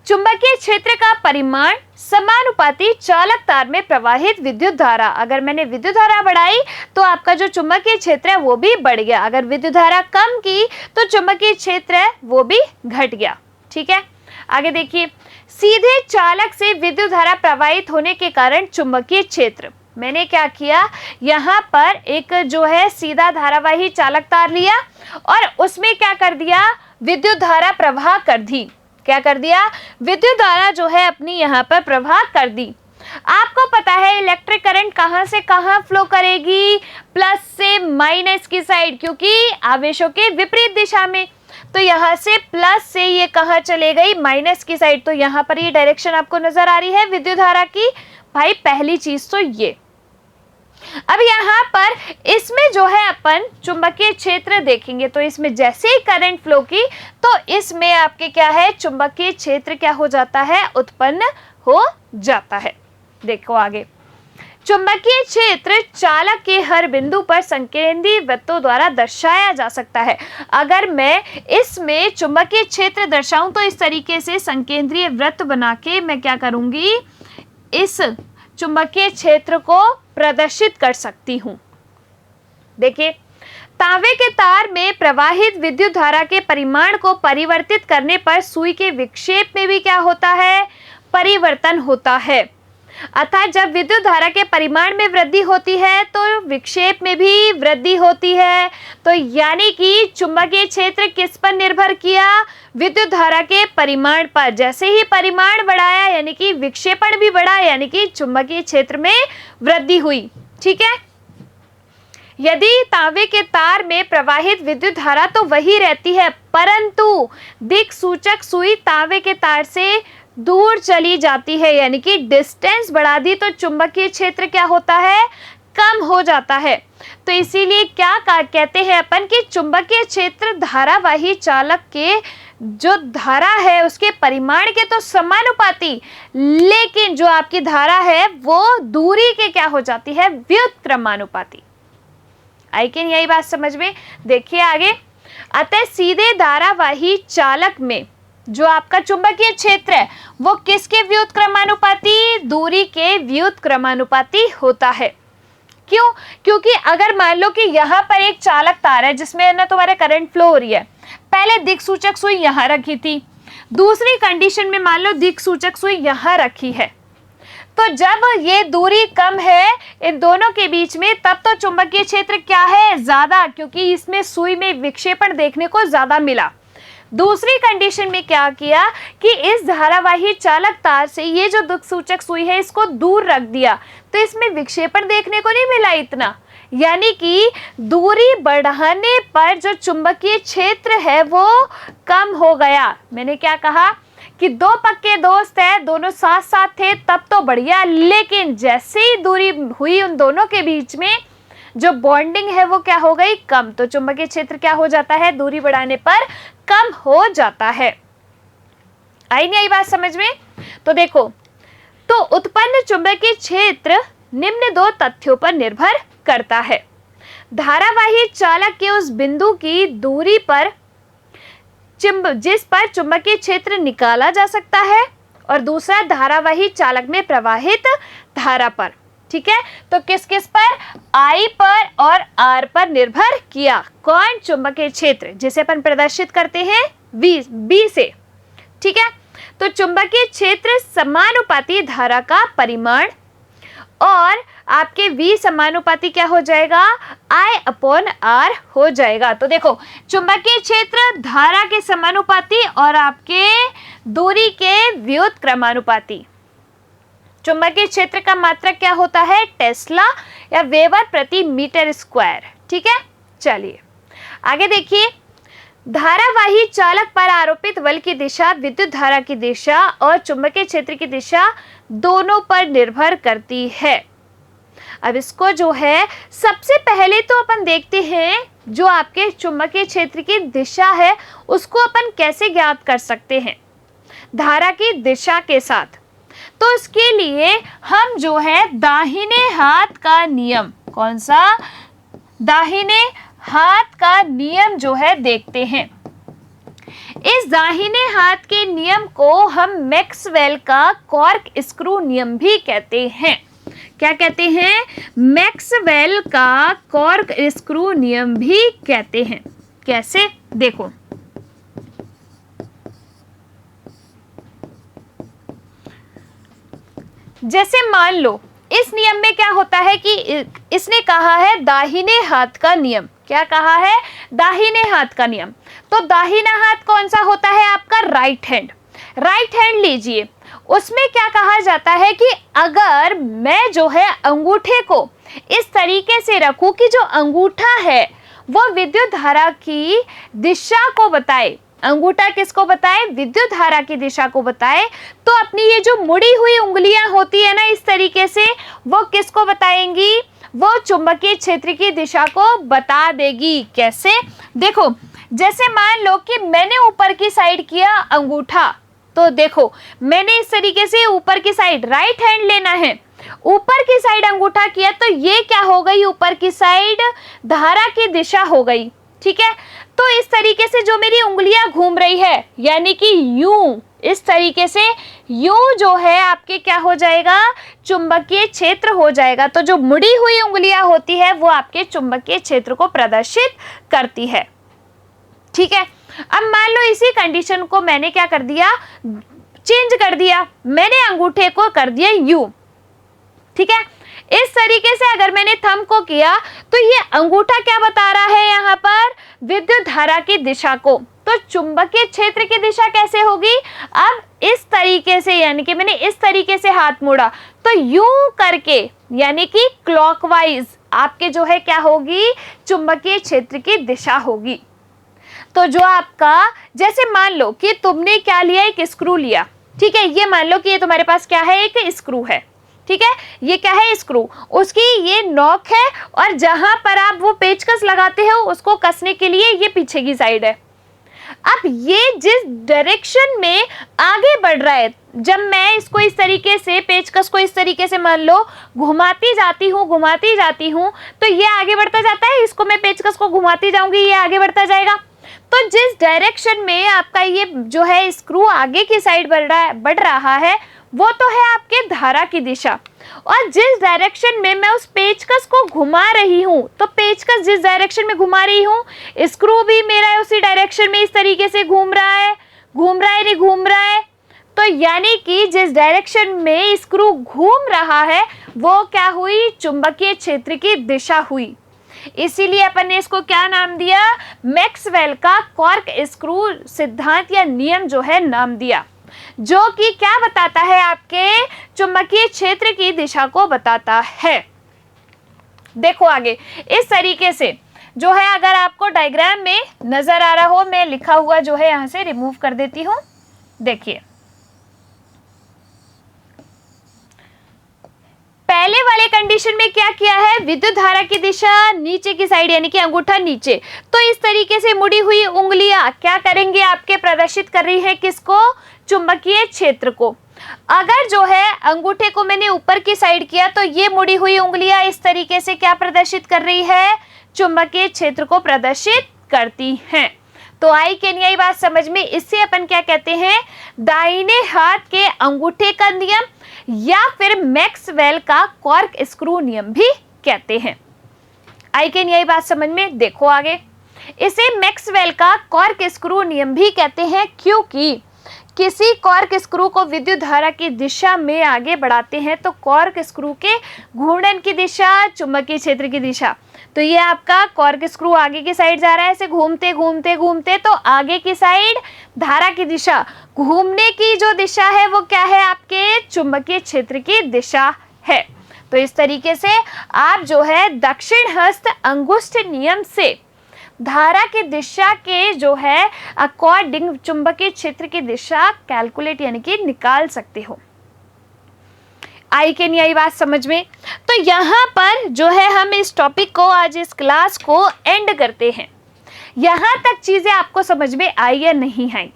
चुंबकीय क्षेत्र का परिमाण समानुपाती चालक तार में प्रवाहित विद्युत धारा। अगर मैंने विद्युत धारा बढ़ाई तो आपका जो चुंबकीय क्षेत्र है वो भी बढ़ गया, अगर विद्युत धारा कम की तो चुंबकीय क्षेत्र है वो भी घट गया। ठीक है, आगे देखिए, सीधे चालक से विद्युत धारा प्रवाहित होने के कारण चुंबकीय क्षेत्र, मैंने क्या किया, यहाँ पर एक जो है सीधा धारावाही चालक तार लिया और उसमें क्या कर दिया, विद्युत धारा प्रवाह कर दी। क्या कर दिया, विद्युत धारा जो है अपनी यहाँ पर प्रवाह कर दी। आपको पता है इलेक्ट्रिक करंट कहाँ से कहाँ फ्लो करेगी, प्लस से माइनस की साइड, क्योंकि आवेशों के विपरीत दिशा में। तो यहाँ से प्लस से ये कहाँ चले गई, माइनस की साइड। तो यहाँ पर ये डायरेक्शन आपको नजर आ रही है विद्युत धारा की। भाई पहली चीज तो ये। अब यहाँ पर इसमें जो है अपन चुंबकीय क्षेत्र देखेंगे, तो इसमें जैसे ही करंट फ्लो की तो इसमें आपके क्या है, चुंबकीय क्षेत्र क्या हो जाता है, उत्पन्न हो जाता है। देखो आगे, चुंबकीय क्षेत्र चालक के हर बिंदु पर संकेंद्रीय वृत्तों द्वारा दर्शाया जा सकता है। अगर मैं इसमें चुंबकीय क्षेत्र दर्शाऊं तो इस तरीके से संकेंद्रीय वृत्त बना के मैं क्या करूंगी, इस चुंबकीय क्षेत्र को प्रदर्शित कर सकती हूं। देखिए, तांबे के तार में प्रवाहित विद्युत धारा के परिमाण को परिवर्तित करने पर सुई के विक्षेप में भी क्या होता है, परिवर्तन होता है। अर्थात जब विद्युत धारा के परिमाण में वृद्धि होती है तो विक्षेप में भी वृद्धि होती है। तो यानी कि चुंबकीय क्षेत्र किस पर निर्भर किया, विद्युत धारा के परिमाण पर। जैसे ही परिमाण बढ़ाया यानी कि विक्षेपण भी बढ़ा, यानी कि चुंबकीय क्षेत्र में वृद्धि हुई। ठीक है, यदि तांबे के तार में प्रवाहित विद्युत धारा तो वही रहती है, परंतु दिक्सूचक सुई तांबे के तार से दूर चली जाती है, यानी कि डिस्टेंस बढ़ा दी तो चुंबकीय क्षेत्र क्या होता है, कम हो जाता है। तो इसीलिए क्या कहते हैं अपन कि चुंबकीय क्षेत्र धारावाही चालक के जो धारा है उसके परिमाण के तो समानुपाती, लेकिन जो आपकी धारा है वो दूरी के क्या हो जाती है, व्युत्क्रमानुपाती। आई कैन यही बात समझ में। देखिए आगे, अतः सीधे धारावाही चालक में जो आपका चुंबकीय क्षेत्र है वो किसके व्युत्क्रमानुपाती, दूरी के व्युत्क्रमानुपाती होता है। क्यों, क्योंकि अगर मान लो कि यहाँ पर एक चालक तार है जिसमें ना तुम्हारे करंट फ्लो हो रही है, पहले दिक्सूचक सुई यहाँ रखी थी, दूसरी कंडीशन में मान लो दिक्सूचक सुई यहाँ रखी है, तो जब ये दूरी कम है इन दोनों के बीच में तब तो चुंबकीय क्षेत्र क्या है, ज्यादा, क्योंकि इसमें सुई में विक्षेपण देखने को ज्यादा मिला। दूसरी कंडीशन में क्या किया कि इस धारावाही चालक तार से ये जो दुख सूचक सुई है इसको दूर रख दिया, तो इसमें विक्षेपण देखने को नहीं मिला इतना, यानी कि दूरी बढ़ाने पर जो चुंबकीय क्षेत्र है वो कम हो गया। मैंने क्या कहा कि दो पक्के दोस्त हैं, दोनों साथ साथ थे तब तो बढ़िया, लेकिन जैसे ही दूरी हुई उन दोनों के बीच में जो बॉन्डिंग है वो क्या हो गई, कम। तो चुंबकीय क्षेत्र क्या हो जाता है, दूरी बढ़ाने पर कम हो जाता है। आई नहीं आई बात समझ में? तो देखो, तो उत्पन्न चुंबकीय क्षेत्र निम्न दो तथ्यों पर निर्भर करता है। धारावाही चालक के उस बिंदु की दूरी पर जिस पर चुंबकीय क्षेत्र निकाला जा सकता है, और दूसरा धारावाही चालक में प्रवाहित धारा पर। ठीक है, तो किस किस पर, I पर और R पर निर्भर किया। कौन, चुंबकीय क्षेत्र, जिसे अपन प्रदर्शित करते हैं B से। ठीक है, तो चुंबकीय क्षेत्र समानुपाती धारा का परिमाण, और आपके V समानुपाती क्या हो जाएगा, I/R हो जाएगा। तो देखो, चुंबकीय क्षेत्र धारा के समानुपाती और आपके दूरी के व्युत्क्रमानुपाती। चुंबकीय क्षेत्र का मात्रक क्या होता है, टेस्ला या वेबर प्रति मीटर स्क्वायर। ठीक है, चलिए आगे देखिए। धारावाही चालक पर आरोपित बल की दिशा विद्युत धारा की दिशा और चुंबकीय क्षेत्र की दिशा दोनों पर निर्भर करती है। अब इसको जो है सबसे पहले तो अपन देखते हैं जो आपके चुंबकीय क्षेत्र की दिशा है उसको अपन कैसे ज्ञात कर सकते हैं धारा की दिशा के साथ। तो इसके लिए हम जो है दाहिने हाथ का नियम, कौन सा, दाहिने हाथ का नियम जो है देखते हैं। इस दाहिने हाथ के नियम को हम मैक्सवेल का कॉर्क स्क्रू नियम भी कहते हैं। क्या कहते हैं, मैक्सवेल का कॉर्क स्क्रू नियम भी कहते हैं। कैसे, देखो, जैसे मान लो इस नियम में क्या होता है कि इसने कहा है दाहिने हाथ का नियम। क्या कहा है, दाहिने हाथ का नियम। तो दाहिना हाथ कौन सा होता है आपका, राइट हैंड। राइट हैंड लीजिए, उसमें क्या कहा जाता है कि अगर मैं जो है अंगूठे को इस तरीके से रखूं कि जो अंगूठा है वो विद्युत धारा की दिशा को बताए, अंगूठा किसको बताए, विद्युत धारा की दिशा को बताए, तो अपनी ये जो मुड़ी हुई उंगलियां होती है ना इस तरीके से, वो किसको बताएंगी, वो चुंबकीय क्षेत्र की दिशा को बता देगी। कैसे, देखो, जैसे मान लो कि मैंने ऊपर की साइड किया अंगूठा, तो देखो मैंने इस तरीके से ऊपर की साइड, राइट हैंड लेना है, ऊपर की साइड अंगूठा किया, तो ये क्या हो गई, ऊपर की साइड धारा की दिशा हो गई। ठीक है, तो इस तरीके से जो मेरी उंगलियां घूम रही है, यानी कि यूं, इस तरीके से यूं जो है आपके क्या हो जाएगा, चुंबकीय क्षेत्र हो जाएगा। तो जो मुड़ी हुई उंगलियां होती है वो आपके चुंबकीय क्षेत्र को प्रदर्शित करती है। ठीक है, अब मान लो इसी कंडीशन को मैंने क्या कर दिया, चेंज कर दिया, मैंने अंगूठे को कर दिया यूं। ठीक है, इस तरीके से अगर मैंने थंब को किया तो ये अंगूठा क्या बता रहा है यहाँ पर, विद्युत धारा की दिशा को। तो चुंबकीय क्षेत्र की दिशा कैसे होगी, अब इस तरीके से, यानी कि मैंने इस तरीके से हाथ मोड़ा तो यूं करके, यानी कि क्लॉकवाइज आपके जो है क्या होगी, चुंबकीय क्षेत्र की दिशा होगी। तो जो आपका, जैसे मान लो कि तुमने क्या लिया, एक स्क्रू लिया। ठीक है, ये मान लो कि ये तुम्हारे पास क्या है, एक स्क्रू है। ठीक है, ये क्या है, स्क्रू, उसकी ये नॉक है, और जहां पर आप वो पेचकस लगाते हो उसको कसने के लिए ये पीछे की साइड है। अब ये जिस डायरेक्शन में आगे बढ़ रहा है, जब मैं इसको इस तरीके से, पेचकस को इस तरीके से मान लो घुमाती जाती हूँ तो ये आगे बढ़ता जाता है, इसको मैं पेचकस को घुमाती जाऊंगी, ये आगे बढ़ता जाएगा। तो जिस डायरेक्शन में आपका ये जो है स्क्रू आगे की साइड बढ़ रहा है वो तो है आपके धारा की दिशा, और जिस डायरेक्शन में मैं उस पेचकस को घुमा रही हूँ, तो पेचकस जिस डायरेक्शन में घुमा रही हूँ, स्क्रू भी मेरा उसी डायरेक्शन में इस तरीके से घूम रहा है नहीं घूम रहा है। तो यानी कि जिस डायरेक्शन में स्क्रू घूम रहा है वो क्या हुई, चुंबकीय क्षेत्र की दिशा हुई। इसीलिए अपन ने इसको क्या नाम दिया, मैक्सवेल का कॉर्क स्क्रू सिद्धांत या नियम जो है नाम दिया, जो कि क्या बताता है, आपके चुंबकीय क्षेत्र की दिशा को बताता है। देखो आगे इस तरीके से जो है, अगर आपको डायग्राम में नजर आ रहा हो, मैं लिखा हुआ जो है यहां से रिमूव कर देती हूं। देखिए पहले वाले कंडीशन में क्या किया है, विद्युत धारा की दिशा नीचे की साइड यानी कि अंगूठा नीचे, तो इस तरीके से मुड़ी हुई उंगलियां क्या करेंगे, आपके प्रदर्शित कर रही है किसको, चुंबकीय क्षेत्र को। अगर जो है अंगूठे को मैंने ऊपर की साइड किया तो ये मुड़ी हुई उंगलियां इस तरीके से क्या प्रदर्शित कर रही है, चुंबकीय क्षेत्र को प्रदर्शित करती हैं। तो आई के नहीं आई बात समझ में, इससे अपन क्या कहते हैं, दाहिने हाथ के अंगूठे का नियम या फिर मैक्सवेल का कॉर्क स्क्रू नियम भी कहते हैं। आई के नहीं आई बात समझ में। देखो आगे, इसे मैक्सवेल का कॉर्क स्क्रू नियम भी कहते हैं क्योंकि किसी कॉर्क स्क्रू को विद्युत धारा की दिशा में आगे बढ़ाते हैं तो कॉर्क स्क्रू के घूर्णन की दिशा, चुंबकीय क्षेत्र की दिशा, तो ये आपका कॉर्क स्क्रू आगे की साइड जा रहा है, ऐसे घूमते घूमते घूमते, तो आगे की साइड धारा की दिशा, घूमने की जो दिशा है वो क्या है, आपके चुंबकीय क्षेत्र की दिशा है। तो इस तरीके से आप जो है दक्षिण हस्त अंगुष्ठ नियम से धारा की दिशा के जो है अकॉर्डिंग चुंबकीय क्षेत्र की दिशा कैलकुलेट यानी कि निकाल सकते हो। आई के नहीं आई बात समझ में। तो यहाँ पर जो है हम इस टॉपिक को, आज इस क्लास को एंड करते हैं। यहाँ तक चीजें आपको समझ में आई या नहीं आई।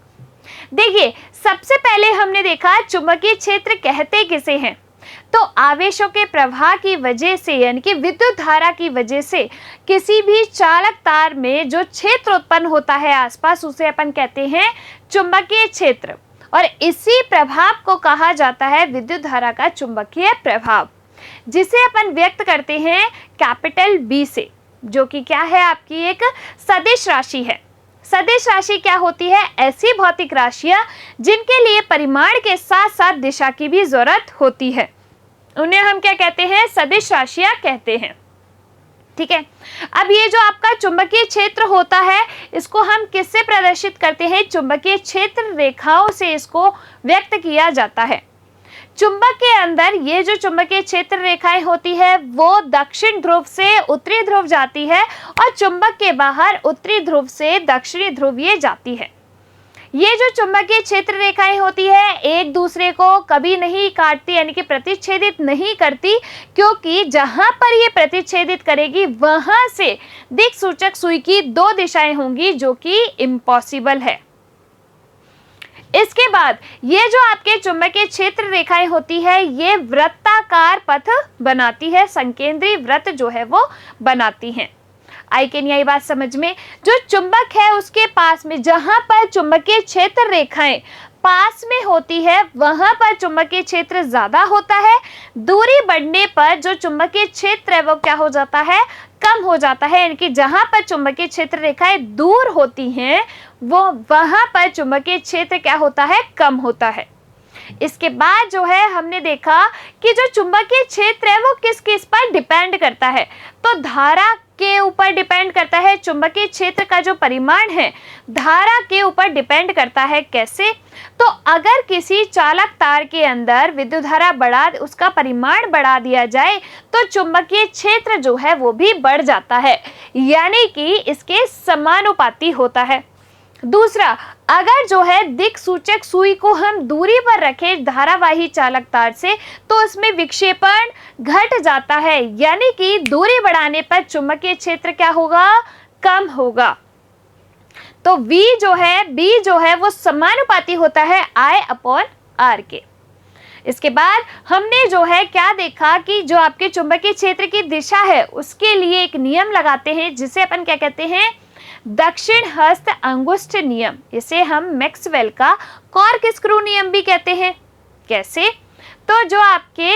देखिए सबसे पहले हमने देखा चुंबकीय क्षेत्र कहते किसे हैं, तो आवेशों के प्रवाह की वजह से यानी कि विद्युत धारा की वजह से किसी भी चालक तार में जो क्षेत्र उत्पन्न होता है आसपास, उसे अपन कहते हैं चुंबकीय क्षेत्र, और इसी प्रभाव को कहा जाता है विद्युत धारा का चुंबकीय प्रभाव, जिसे अपन व्यक्त करते हैं कैपिटल बी से, जो कि क्या है, आपकी एक सदिश राशि है। सदिश राशि क्या होती है, ऐसी भौतिक राशियां जिनके लिए परिमाण के साथ साथ दिशा की भी जरूरत होती है, उन्हें हम क्या कहते हैं, सदिश राशियां कहते हैं। ठीक है, अब ये जो आपका चुंबकीय क्षेत्र होता है इसको हम किससे प्रदर्शित करते हैं, चुंबकीय क्षेत्र रेखाओं से इसको व्यक्त किया जाता है। चुंबक के अंदर ये जो चुंबकीय क्षेत्र रेखाएं होती है वो दक्षिण ध्रुव से उत्तरी ध्रुव जाती है और चुंबक के बाहर उत्तरी ध्रुव से दक्षिणी ध्रुव ये जाती है। ये जो चुंबकीय क्षेत्र रेखाएं होती है एक दूसरे को कभी नहीं काटती यानी कि प्रतिच्छेदित नहीं करती, क्योंकि जहां पर ये प्रतिच्छेदित करेगी वहां से दिक्सूचक सुई की दो दिशाएं होंगी, जो कि इम्पॉसिबल है। इसके बाद ये जो आपके चुंबकीय क्षेत्र रेखाएं होती है ये वृत्ताकार पथ बनाती है, संकेंद्रीय वृत्त जो है वो बनाती हैं। आई के नहीं आई बात समझ में। जो चुंबक है उसके पास में जहां पर चुंबकीय क्षेत्र रेखाएं पास में होती है वहां पर चुंबकीय क्षेत्र ज्यादा होता है, दूरी बढ़ने पर जो चुंबकीय क्षेत्र है वो क्या हो जाता है, कम हो जाता है। यानी कि जहां पर चुंबकीय क्षेत्र रेखाएं दूर होती हैं वो वहां पर चुंबकीय क्षेत्र क्या होता है, कम होता है। इसके बाद जो है हमने देखा कि जो चुंबकीय क्षेत्र है वो किस किस पर डिपेंड करता है, तो धारा के ऊपर डिपेंड करता है। चुंबकीय क्षेत्र का जो परिमाण है धारा के ऊपर डिपेंड करता है। कैसे, तो अगर किसी चालक तार के अंदर विद्युत धारा उसका परिमाण बढ़ा दिया जाए तो चुंबकीय क्षेत्र जो है वो भी बढ़ जाता है, यानी कि इसके समानुपाती होता है। दूसरा, अगर जो है दिक्सूचक सुई को हम दूरी पर रखें धारावाही चालक तार से तो उसमें विक्षेपण घट जाता है, यानी कि दूरी बढ़ाने पर चुंबकीय क्षेत्र क्या होगा, कम होगा। तो V जो है, B जो है वो समानुपाती होता है I/R के। इसके बाद हमने जो है क्या देखा कि जो आपके चुंबकीय क्षेत्र की दिशा है उसके लिए एक नियम लगाते हैं जिसे अपन क्या कहते हैं, दक्षिण हस्त अंगुष्ठ नियम। इसे हम मैक्सवेल का कॉर्क स्क्रू नियम भी कहते हैं। कैसे, तो जो आपके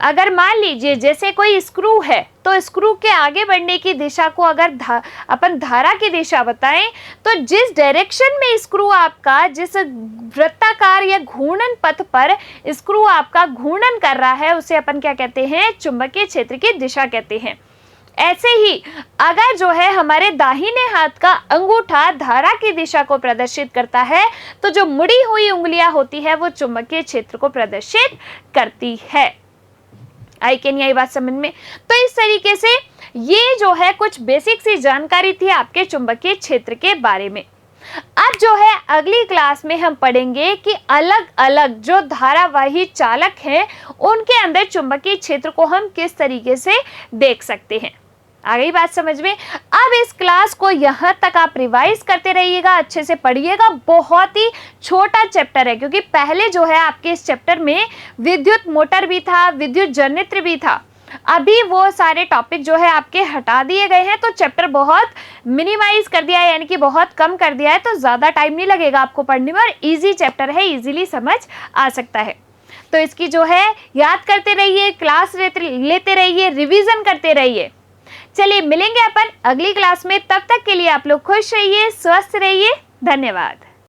अगर मान लीजिए जैसे कोई स्क्रू है तो स्क्रू के आगे बढ़ने की दिशा को अगर अपन धारा की दिशा बताएं तो जिस डायरेक्शन में स्क्रू आपका, जिस वृत्ताकार या घूर्णन पथ पर स्क्रू आपका घूर्णन कर रहा है उसे अपन क्या कहते हैं, चुंबकीय क्षेत्र की दिशा कहते हैं। ऐसे ही अगर जो है हमारे दाहिने हाथ का अंगूठा धारा की दिशा को प्रदर्शित करता है तो जो मुड़ी हुई उंगलियां होती है वो चुंबकीय क्षेत्र को प्रदर्शित करती है। आई कि नहीं आई बात समझ में? तो इस तरीके से ये जो है कुछ बेसिक सी जानकारी थी आपके चुंबकीय क्षेत्र के बारे में। अब जो है अगली क्लास में हम पढ़ेंगे कि अलग अलग जो धारावाही चालक हैं उनके अंदर चुंबकीय क्षेत्र को हम किस तरीके से देख सकते हैं। आ गई बात समझ में? अब इस क्लास को यहाँ तक आप रिवाइज करते रहिएगा, अच्छे से पढ़िएगा। बहुत ही छोटा चैप्टर है क्योंकि पहले जो है आपके इस चैप्टर में विद्युत मोटर भी था, विद्युत जनरेटर भी था। अभी वो सारे टॉपिक जो है आपके हटा दिए गए हैं, तो चैप्टर बहुत मिनिमाइज कर दिया है, यानी कि बहुत कम कर दिया है, तो ज़्यादा टाइम नहीं लगेगा आपको पढ़ने में और इजी चैप्टर है, इजीली समझ आ सकता है। तो इसकी जो है याद करते रहिए, क्लास लेते रहिए, रिवीजन करते रहिए। चलिए मिलेंगे अपन अगली क्लास में, तब तक के लिए आप लोग खुश रहिए, स्वस्थ रहिए। धन्यवाद।